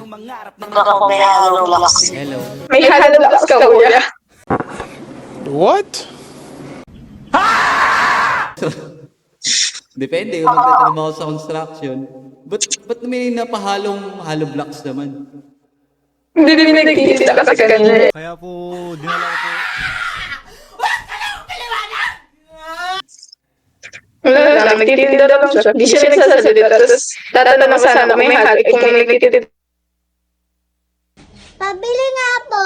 Baka may halong lakas. Hello. May halong lakas ka, kuya. What? Depende kung magtatrabaho sa construction. Ba't may napahalong hollow blocks naman? Hindi din nagtitinda kasi kanya. Kaya po, dinala ko po. Wala lang, nagtitinda lang siya. Di siya nagsasalita. Tapos tatanong sana kung may hal. Kung may nagtitinda. Pabili nga po.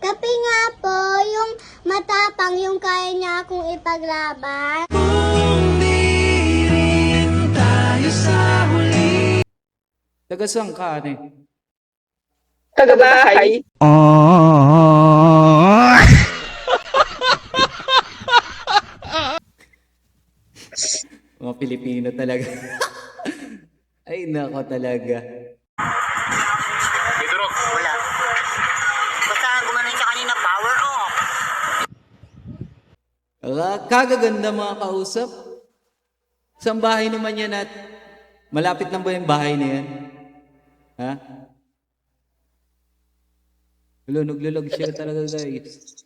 Kape nga po, yung matapang yung kaya niya akong ipaglaban. Taga saan ka, ane? Tagabahay. Mga Pilipino talaga. Ay, nako talaga. Wala. Basta gumanon siya kanina, power off. Kagaganda mga kausap. Saan bahay naman yan at malapit lang ba yung bahay na yan? Ha? Hello, naglulog siya talaga guys.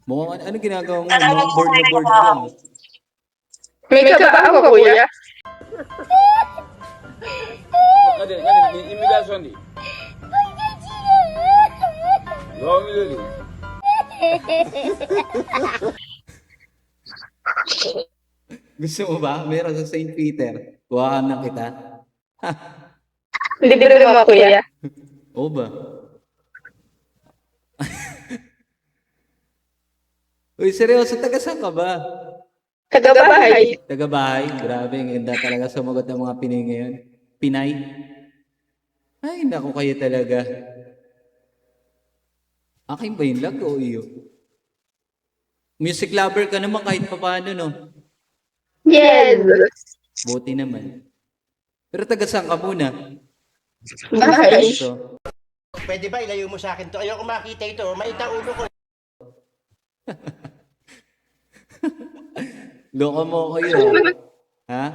Mukhang ano ginagawa mo? Mukhang board na board ka. May kabahan ka, kuya. Imitasyon di. Gawin nila. Gusto mo ba? Meron sa St. Peter. Kuhaan na kita. Libre mo, kuya. Oo ba? Uy, seryoso, taga saan ka ba? Tagabahay. Taga bahay? Grabe, ang ganda talaga sumagot ng mga Pinay ngayon. Pinay? Ay, naku kayo talaga. Akin ba yung lag o iyo? Music lover ka naman kahit papaano, no? Yes. Buti naman. Pero taga saan ka muna? Bahay. So, Pwede ba ilayo mo sa akin to? Ayoko makita ito. Maita ulo ko. loko mo ko yun. Ha?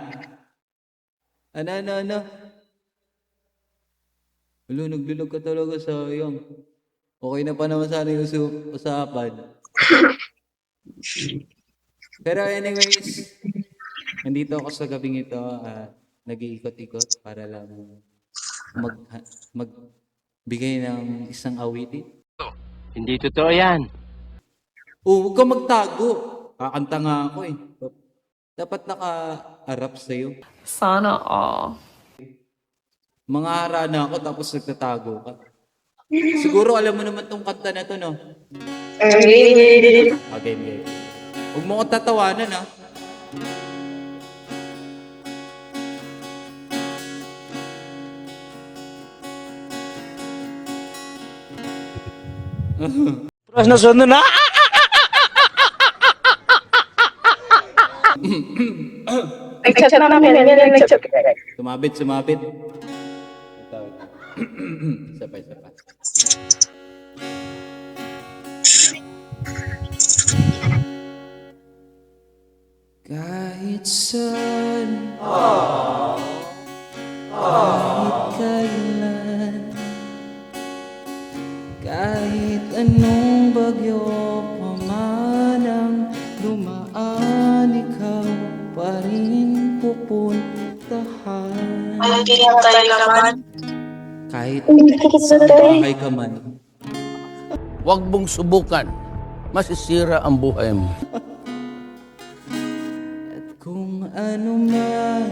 Ano? Ulo, naglulog ka talaga sa iyong. Okay na pa naman sana yung usapan. Pero anyways, nandito ako sa gabing ito. Nag-iikot-ikot para lang magbigay ng isang awitin. Hindi totoo yan. Huwag kang magtago. Kakanta nga ako eh. Dapat naka-harap sa'yo. Sana all. Mga harana ako tapos nagtatago ka. Siguro alam mo naman tong kanta na to, no? Okay. Huwag mo ko tatawanan, ha? Terus nasunod na. Nag-chat na namin. Nag-chat. Sumabit. Isa pa. Kahit saan, kahit kailan, kahit anong bagyo paman ang dumaan, ikaw pa rin pupuntahan. Ay, pinatay naman. Kahit sa bahay ka man. Huwag mong subukan. Masisira ang buhay mo. At kung ano man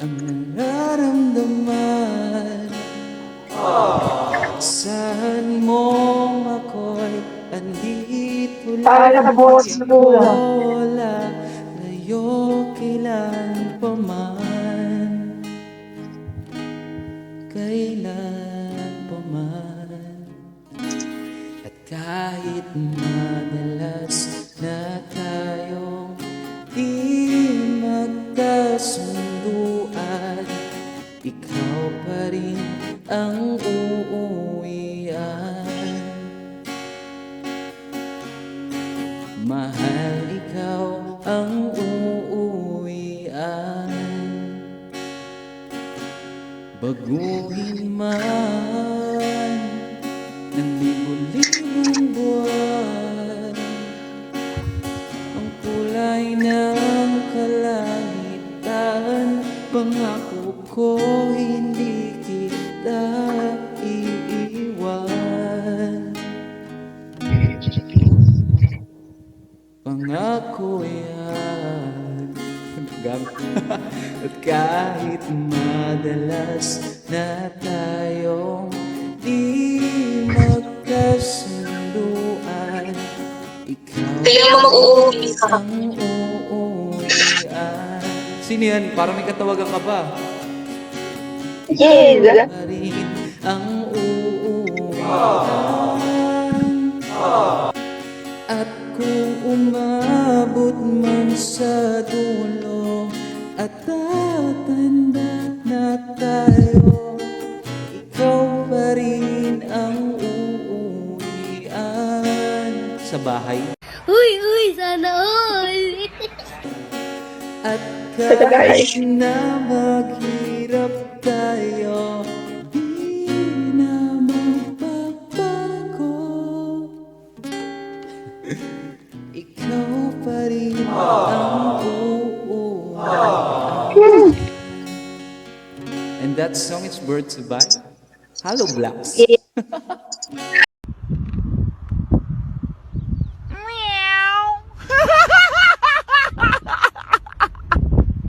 ang nararamdaman, saan mo ako'y andito lang. Wala layo kailan pa man, kailan pa man. At kahit madalas na tayong di magkasunduan, ikaw pa rin ang uuwian. Mahal, ikaw ang uuwian. Baguhin man ng libo-libong buwan ang kulay ng kalangitan, pangako ko hindi kita iiwan. Pangako yan. At kahit madalas na tayong di magkasunduan, ikaw ang uuwian. Sino yan? Parang may katawagan ka pa. Yes. Pa rin ang uuwian. At kung umabot man sa dulo at tatanda na tayo, ikaw pa rin ang uuwian. Sa bahay. Uy, sana all. At Sa bahay. kahit na maghirap tayo, di na magbabago. Ikaw pa rin ang uuwian. And that song is brought to by Hollow Blocks.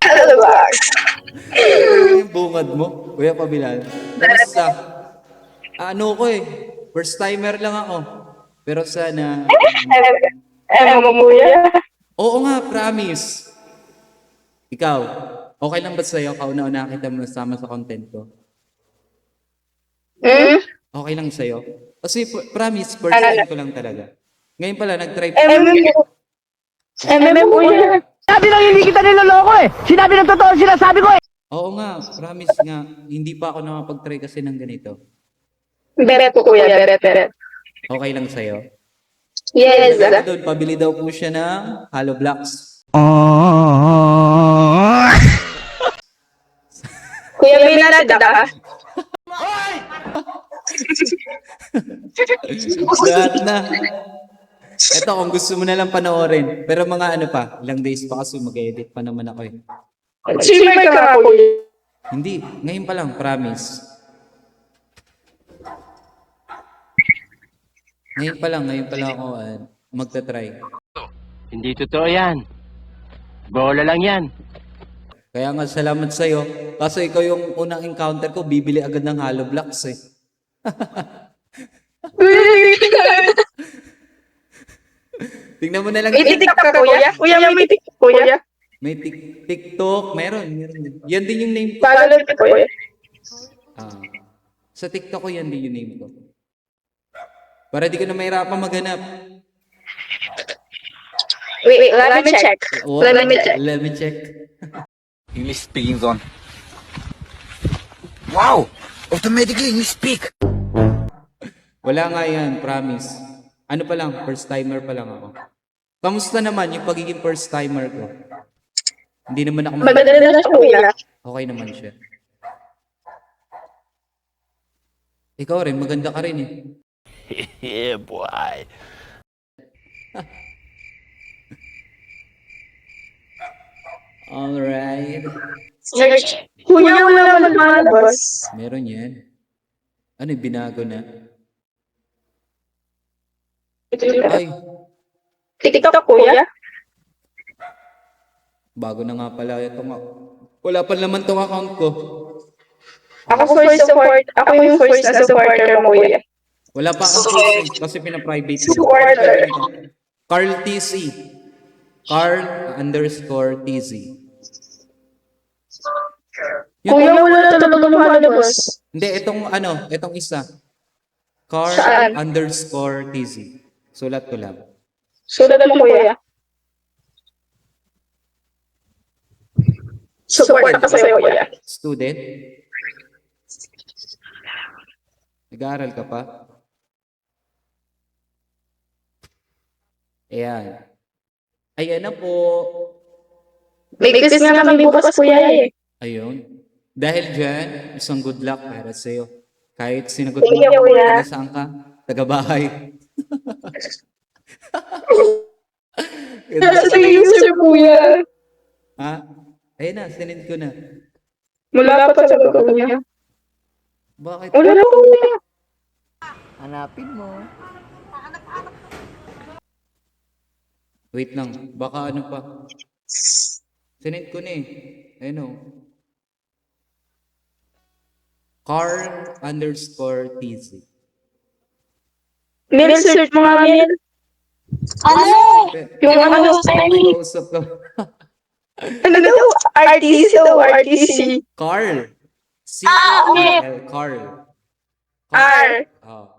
Hello, box. Ano yung bungad mo, Kuya Pabilan? Kamusta? Ano ko eh, first timer lang ako. Pero sana... Ano mo, kuya? Oo nga, promise. Ikaw, okay lang ba sa'yo? Kauna-una kita mo nasama sa content ko. Hmm? Okay lang sa'yo? Kasi promise, first time ko lang talaga. Ngayon pala, nag-try Kuya. Sabi lang hindi kita niloloko eh. Sinabi ng totoo sinasabi ko eh. Oo nga, promise nga. Hindi pa ako nakapag-try kasi ng ganito. Beret po, kuya. Beret. Okay lang sa'yo? Yes. Doon, pabili daw po siya ng Hollow Blocks. Kuya, may narada ka. Lahat na. Ito, kung gusto mo na lang panoorin. Pero mga ano pa, ilang days pa kasi mag-edit pa naman ako eh. Streamer ka nga, kuya. Hindi, ngayon pa lang, promise. Ngayon pa lang ako magta-try. Hindi totoo yan. Bola lang yan. Kaya nga salamat sa'yo. Kasi ikaw yung unang encounter ko, bibili agad ng Hollow Blocks eh. Tingnan mo na lang. May TikTok ka, kuya? Kuya, may TikTok, kuya. May TikTok, meron. Yan din yung name ko. Follow lang, kuya. Ah, sa TikTok ko yan din yung name ko. Para di ka na mahirapan maghanap. Wait, let me check. Let me check. English speaking zone. Wow! Automatically English speak. Wala nga yan, promise. Ano pa lang, first timer pa lang ako. Kamusta naman yung pagiging first timer ko? Hindi naman ako Maganda na siya, kuya. Okay naman siya. Ikaw rin, maganda ka rin eh. Yeah, boy. Alright. Search. Kuya, wala naman lumalabas. Meron yan. Ano, binago na? Ay, TikTok, kuya. bago na nga pala itong... Wala pa naman tong account ko. Ako first support. Ako yung first na supporter mo, kuya. Wala pa akong post kasi pina-private ko. Supporter. Carl TC. Carl_TZ. Kuya, wala na talaga lumalabas. Hindi, itong isa. Saan? Carl_TZ. Sulat ko lang. Sulat mo, kuya. Support ako sa'yo, kuya. Student? Nag-aaral ka pa? Ayan. Ayan na po. May quiz nga kami bukas, kuya, eh. Ayun. Dahil dyan, isang good luck para sa'yo. Kahit sinagot Thank you, mo, kuya. taga saan ka? Taga-bahay. Nasa user, kuya. Ha? Ayun na, sinend ko na. Wala pa sa kuya. Bakit? Wala pa, kuya. Hanapin mo. Wait lang, baka ano pa. Sinend ko na eh. Ayun o. Carl_TZ. Mil, search mo nga, Mil. Ano? Yung ano, May kausap ka. ano daw? RTC daw, RTC. Carl. Ah, okay. Carl. R. Oh.